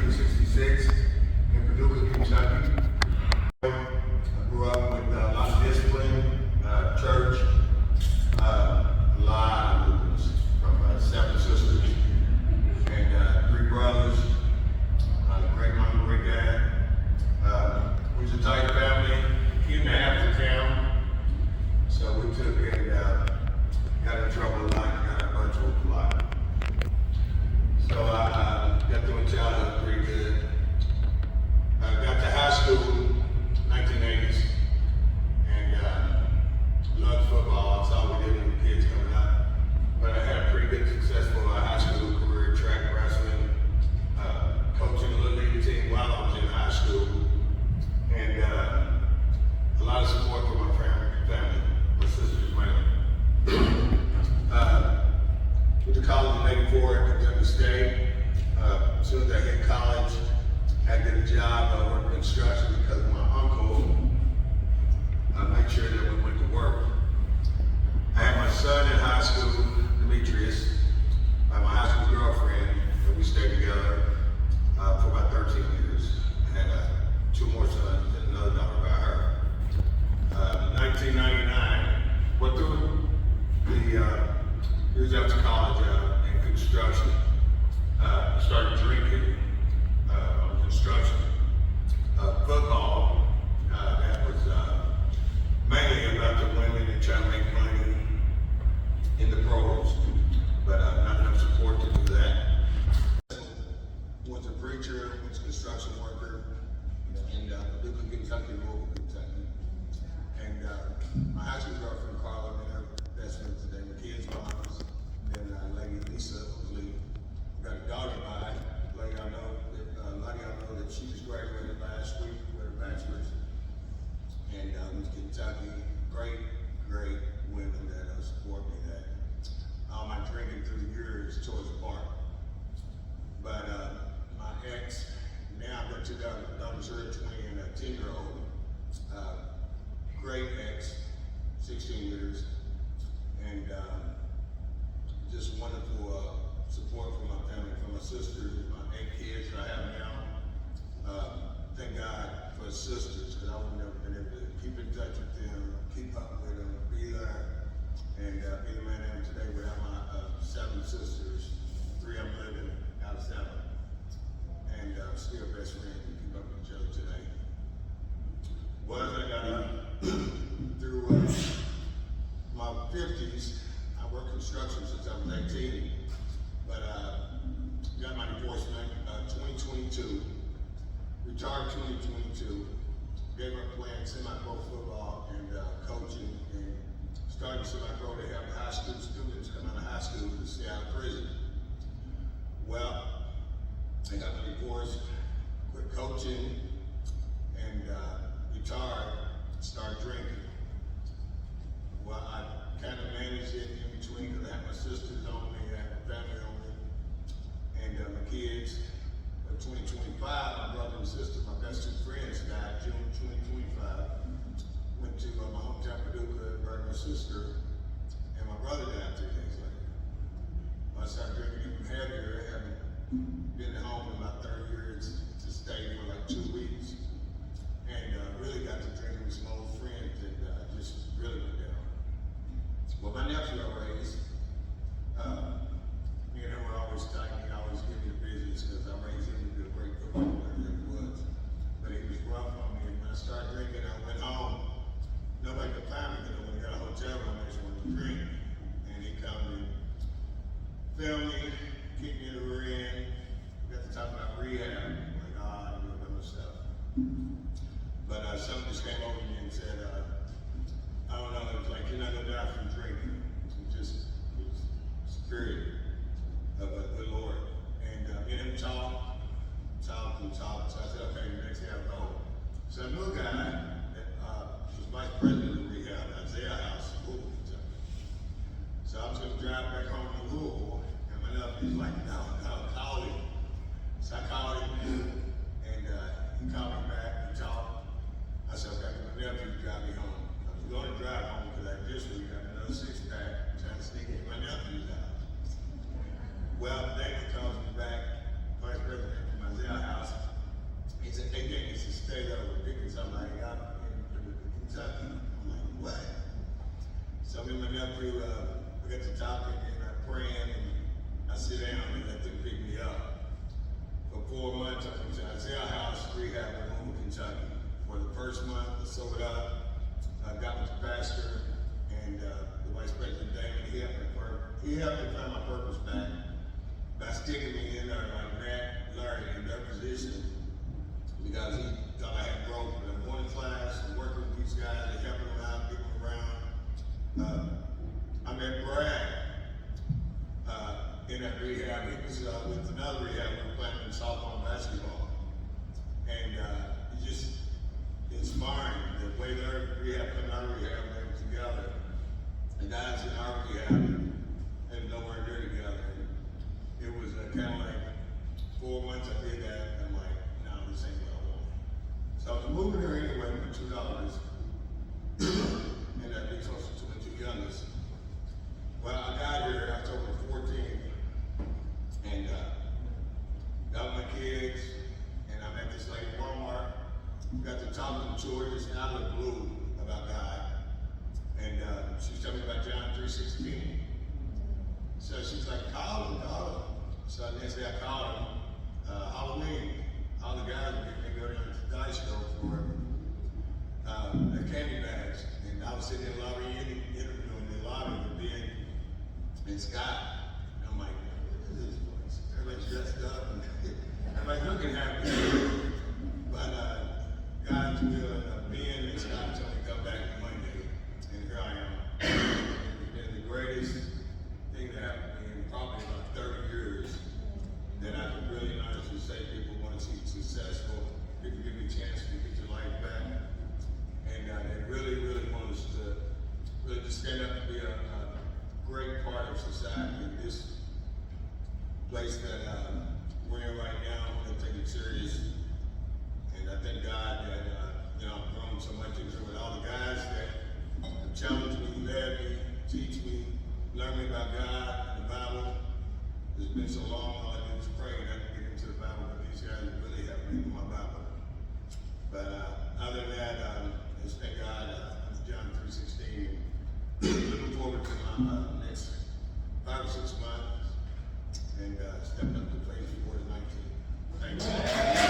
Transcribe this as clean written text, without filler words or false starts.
1966 in Paducah, Kentucky. I grew up with a lot of discipline, church, a lot of movements from 7 sisters and 3 brothers, great mom, great dad. We was a tight family, came to after town, so we took and got in trouble a lot, got a bunch of a lot. So I got through childhood pretty good. I got to high school, 1980s, and loved football. That's all we did when the kids coming up. But I had a pretty good, successful high school career, track wrestling, coaching a little league team while I was in high school, and a lot of support from my family, my sisters, mainly. Went to college in '84 at Kentucky State. As soon as I hit college, I had to get a job working construction because my uncle made sure that we went to work. I had my son in high school, Demetrius, my high school girlfriend, and we stayed together for about 13 years. I had 2 more sons and another daughter by her. 1999, went through the years after college in construction. Started drinking on construction. Football, that was mainly about the women and trying to make money in the pros, but not enough support to do that. Was a preacher, was a construction worker in Paducah, Kentucky, Louisville, Kentucky. And my high school girlfriend, Carla, and her best friend today, my kids' moms, then Lady Lisa, who got a daughter by. A lot of y'all know that she just graduated last week with her bachelor's. And went to Kentucky, great women that support me that all my drinking through the years tore us apart. But my ex, now I've got 2 daughters, 20 and a 10-year-old, great ex, 16 years, and just wonderful support from my family, from my sisters, my 8 kids that I have now. Thank God for the sisters, because I would never been able to keep in touch with them, keep up with them, be there, and be the man I am today without my 7 sisters, 3 of them living out of 7, and still best friends and keep up with each other today. Well, as I got through my 50s, I worked construction since I was 18, but got my divorce in 2022, retired 2022, gave up playing semi-pro football and coaching, and started semi-pro to help high school students come out of high school to stay out of prison. Well, I got my divorce, quit coaching, and retired, started drinking. Well, I kind of managed it in between because I had my sisters on me, I had my family on me, and my kids. In 2025, my brother and sister, my best 2 friends died June 2025. Went to my hometown Paducah, buried my sister, and my brother died 3 days later. I started drinking even heavier, having been at home in about 30 years to stay for like 2 weeks, and really got to drinking with some old friends, and just really went down. Well, my nephew I raised, me and him were always tight. He always gave me the business because I raised him to be a great football player that he was. But he was rough on me, and when I started drinking, I went home. Nobody could find me because when we got a hotel room, I just wanted to drink. And he come and filmed me, kicked me in the rear end. We got to talk about rehab. I'm like, I do other stuff. But someone just came over to me and said, I don't know, it was like, you're not gonna die from drinking. It was spirit of the Lord. And me and him talked. So I said, okay, the next day I'll go. So I knew a guy that was vice president of rehab at Isaiah House in Louisville, Kentucky. So I was gonna drive back home to Louisville, and my nephew's like, no, call him. So I called him, and he called me back, we talked. I said, okay, my nephew drive me home. I was going to drive home because I just got another 6-pack, trying to sneak in my nephew's house. Well, David calls me back, vice president from Isaiah House. Isaiah House Rehab in Louisville, Kentucky. For the first month, I sold up. I got with the pastor and the vice president, Damon. He helped me find my purpose back by sticking me in there like Matt, Larry in their position, because he thought I had growth. But I'm going to class and working with these guys and helping them out, getting them around. I met Brad in that rehab. He was with another rehab. We were playing in softball and basketball. And it's just inspiring the way their rehab coming out of rehab, they were together. The guys in our rehab and nowhere near together. And it was kind of like 4 months I did that, and I'm like, no, this ain't what I want. So I was moving here anyway for $2, and that brings us to my two youngest. Well, I got here October 14th, and got my kids, and I met this lady at Walmart. Got to talking to her just out of the blue about God, and she was telling me about John 3:16. So she's like, call him. So the next day I called him, Halloween. All the guys were getting me to go down to the dice show for their candy bags. And I was sitting in the lobby interviewing the lobby with Ben and Scott. And I'm like, what is this place? Everybody's dressed up and everybody's looking happy. But God's good. Ben and Scott told me to come back Monday. And here I am. It's been the greatest thing that happened to me in probably about 30 years, that I can really honestly say people want to see successful, people give me a chance to get your life back, and they really, really want us to really just stand up and be a great part of society in this place that we're in right now. I'm gonna take it serious, and I thank God that I've grown so much into it with all the guys that have challenged me, led me, teach me, learn me about God and the Bible. It's been so long, all I did was pray and I didn't get into the Bible, but these guys really helped me with my Bible. But other than that, I just thank God. John 3:16. Looking forward to my next 5 or 6 months and stepping up to phase 4 to 19. Thank you.